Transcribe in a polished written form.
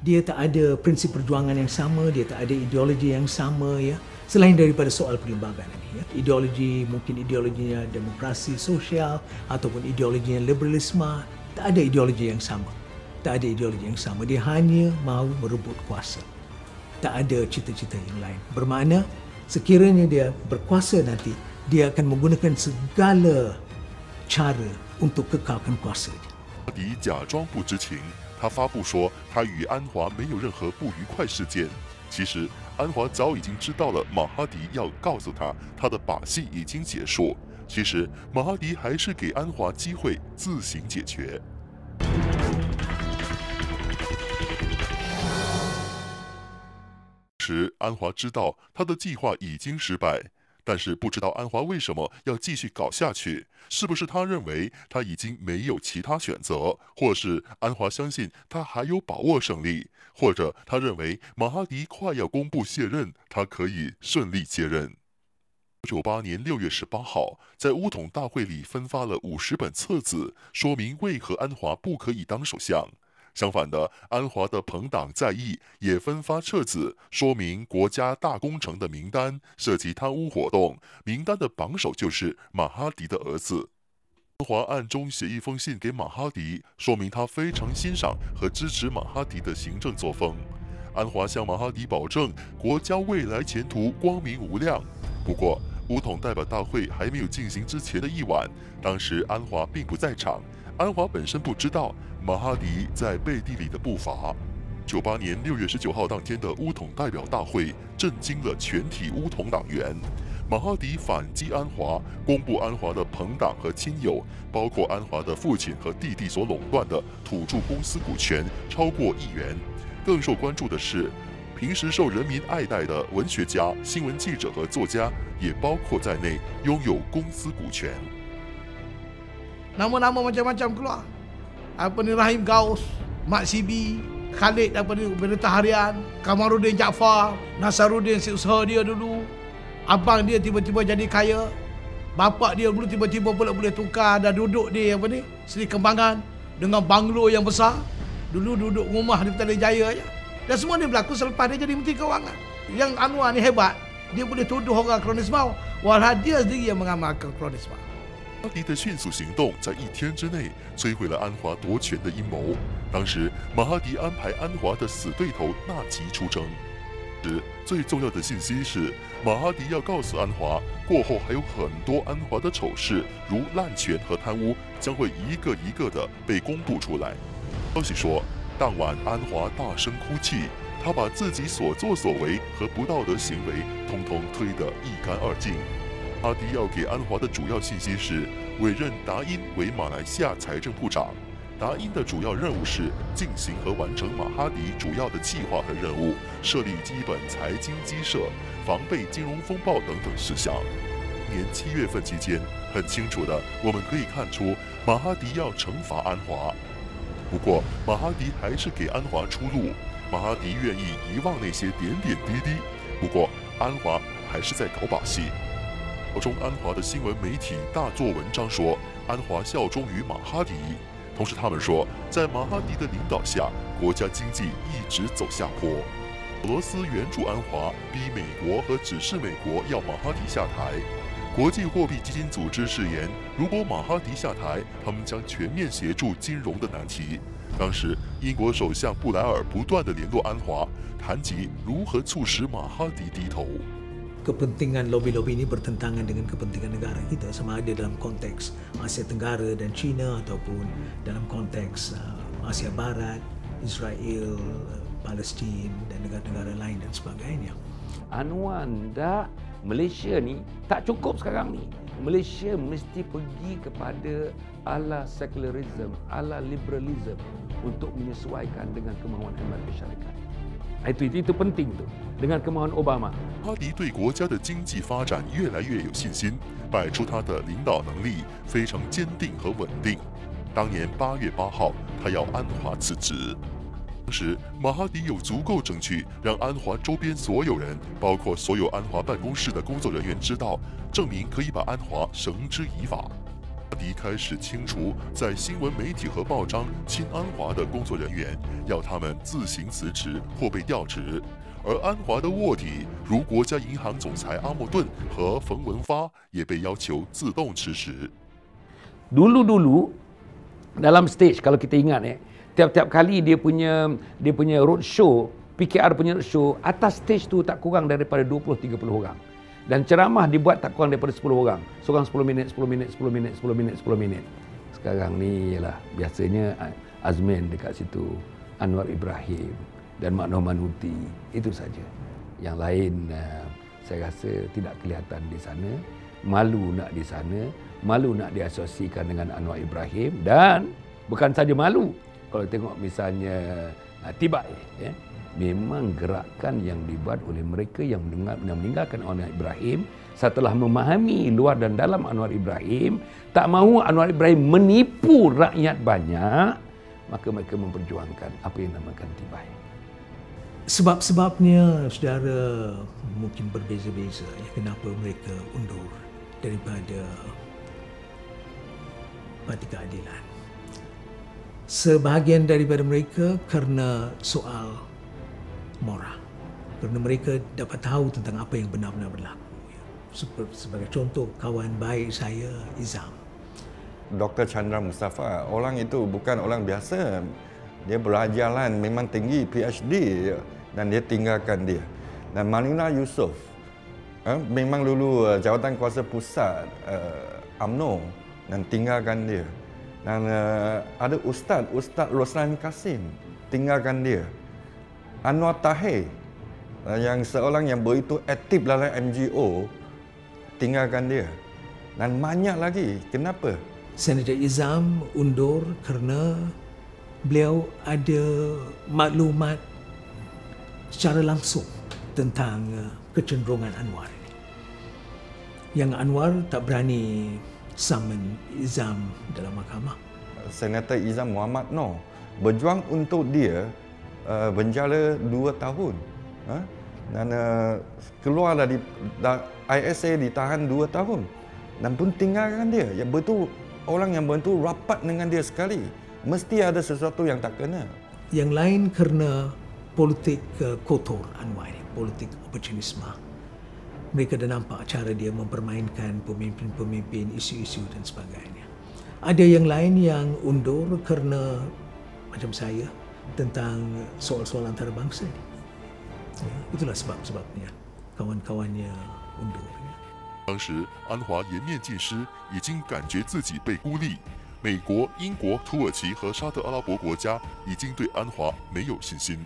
dia tak ada prinsip perjuangan yang sama, dia tak ada ideologi yang sama, ya. Selain daripada soal perlembagaan ini, ya. Ideologi, mungkin ideologinya demokrasi sosial ataupun ideologinya liberalisme, tak ada ideologi yang sama. Tak ada ideologi yang sama. Dia hanya mahu merebut kuasa. Tak ada cita-cita yang lain. Bermakna sekiranya dia berkuasa nanti, dia akan menggunakan segala cara untuk kekalkan kuasanya. 马哈迪假装不知情，他发布说他与安华没有任何不愉快事件。其实安华早已经知道了马哈迪要告诉他他的把戏已经结束。其实马哈迪还是给安华机会自行解决。时安华知道他的计划已经失败。 但是不知道安华为什么要继续搞下去？是不是他认为他已经没有其他选择，或是安华相信他还有把握胜利，或者他认为马哈迪快要公布卸任，他可以顺利接任？1998年6月18号，在乌统大会里分发了50本册子，说明为何安华不可以当首相。 相反的，安华的朋党在役也分发册子，说明国家大工程的名单涉及贪污活动，名单的榜首就是马哈迪的儿子。安华暗中写一封信给马哈迪，说明他非常欣赏和支持马哈迪的行政作风。安华向马哈迪保证，国家未来前途光明无量。不过，乌统代表大会还没有进行之前的一晚，当时安华并不在场，安华本身不知道。 马哈迪在背地里的步伐。98年6月19号当天的乌统代表大会震惊了全体乌统党员。马哈迪反击安华，公布安华的朋党和亲友，包括安华的父亲和弟弟所垄断的土著公司股权超过1亿元。更受关注的是，平时受人民爱戴的文学家、新闻记者和作家也包括在内，拥有公司股权。Nama-nama macam-macam keluar. Apa ni Rahim Gaus, Mak Sibi, Khalid apa ni Berita Harian, Kamaruddin Jaafar, Nasaruddin usaha dia dulu. Abang dia tiba-tiba jadi kaya. Bapak dia dulu tiba-tiba pula boleh tukar dan duduk di apa ni Seri Kembangan dengan banglo yang besar. Dulu duduk rumah di Putrajaya aja. Dan semua ni berlaku selepas dia jadi Menteri Kewangan. Yang Anwar ni hebat, dia boleh tuduh orang kronisme, walau dia sendiri yang mengamalkan kronisme. 马哈迪的迅速行动在1天之内摧毁了安华夺权的阴谋。当时，马哈迪安排安华的死对头纳吉出征。最重要的信息是，马哈迪要告诉安华，过后还有很多安华的丑事，如滥权和贪污，将会一个一个的被公布出来。消息说，当晚安华大声哭泣，他把自己所作所为和不道德行为通通推得一干二净。 马哈迪要给安华的主要信息是委任达因为马来西亚财政部长。达因的主要任务是进行和完成马哈迪主要的计划和任务，设立基本财经基设，防备金融风暴等等事项。年7月份期间，很清楚的，我们可以看出马哈迪要惩罚安华。不过，马哈迪还是给安华出路。马哈迪愿意遗忘那些点点滴滴。不过，安华还是在搞把戏。 中安华的新闻媒体大做文章说，安华效忠于马哈迪。同时，他们说，在马哈迪的领导下，国家经济一直走下坡。俄罗斯援助安华，逼美国和指示美国要马哈迪下台。国际货币基金组织誓言，如果马哈迪下台，他们将全面协助金融的难题。当时，英国首相布莱尔不断地联络安华，谈及如何促使马哈迪低头。 Kepentingan lobi-lobi ini bertentangan dengan kepentingan negara kita, sama ada dalam konteks Asia Tenggara dan China ataupun dalam konteks Asia Barat, Israel, Palestin dan negara-negara lain dan sebagainya. Anwar dah Malaysia ni tak cukup sekarang ni. Malaysia mesti pergi kepada ala secularism, ala liberalism untuk menyesuaikan dengan kemahuan Amerika Syarikat. Itu penting tu. Dengan kemahuan Obama， 马哈迪对国家的经济发展越来越有信心，摆出他的领导能力非常坚定和稳定。当年8月8号，他要安华辞职。当时，马哈迪有足够证据让安华周边所有人，包括所有安华办公室的工作人员知道，证明可以把安华绳之以法。迪开始清除在新闻媒体和报章亲安华的工作人员，要他们自行辞职或被调职。而安华的卧底，如国家银行总裁阿莫顿和冯文发，也被要求自动辞职。Dulu dalam stage kalau kita ingat tiap-tiap kali dia punya roadshow, PKR punya roadshow, atas stage tu tak kurang daripada 20-30 orang. Dan ceramah dibuat tak kurang daripada 10 orang. Seorang 10 minit, 10 minit, 10 minit, 10 minit, 10 minit. Sekarang ni ialah biasanya Azmin dekat situ, Anwar Ibrahim dan Mak Noh Manuti. Itu saja. Yang lain saya rasa tidak kelihatan di sana. Malu nak di sana, malu nak diasosiasikan dengan Anwar Ibrahim, dan bukan saja malu. Kalau tengok misalnya Tibai, memang gerakan yang dibuat oleh mereka yang meninggalkan Anwar Ibrahim setelah memahami luar dan dalam Anwar Ibrahim, tak mahu Anwar Ibrahim menipu rakyat banyak, maka mereka memperjuangkan apa yang dinamakan Tibai. Sebab-sebabnya saudara mungkin berbeza-beza kenapa mereka undur daripada Parti Keadilan. Sebahagian daripada mereka kerana soal moral, kerana mereka dapat tahu tentang apa yang benar-benar berlaku. Sebagai contoh, kawan baik saya Izam, Dr. Chandra Mustafa, orang itu bukan orang biasa. Dia berajaran memang tinggi, PhD, dan dia tinggalkan dia. Dan Malina Yusof, memang dulu jawatan kuasa pusat UMNO, dan tinggalkan dia. Dan ada Ustaz Roslan Kasim, tinggalkan dia. Anwar Tahir, yang seorang yang begitu aktif dalam MGO, tinggalkan dia. Dan banyak lagi. Kenapa? Senator Izam undur kerana beliau ada maklumat secara langsung tentang kecenderungan Anwar ini. Yang Anwar tak berani summon Izam dalam mahkamah. Senator Izam Muhammad Noor berjuang untuk dia penjara 2 tahun. Dan keluar dari ISA ditahan 2 tahun. Dan pun tinggalkan dia. Yang betul orang yang betul rapat dengan dia sekali. Mesti ada sesuatu yang tak kena. Yang lain kerana politik kotor Anwar, politik oportunisme. Mereka dah nampak cara dia mempermainkan pemimpin-pemimpin, isu-isu dan sebagainya. Ada yang lain yang undur kerana macam saya tentang soal-soal antarabangsa ini. Itulah sebab-sebabnya kawan-kawannya undur. 当时安华颜面尽失，已经感觉自己被孤立。美国、英国、土耳其和沙特阿拉伯国家已经对安华没有信心。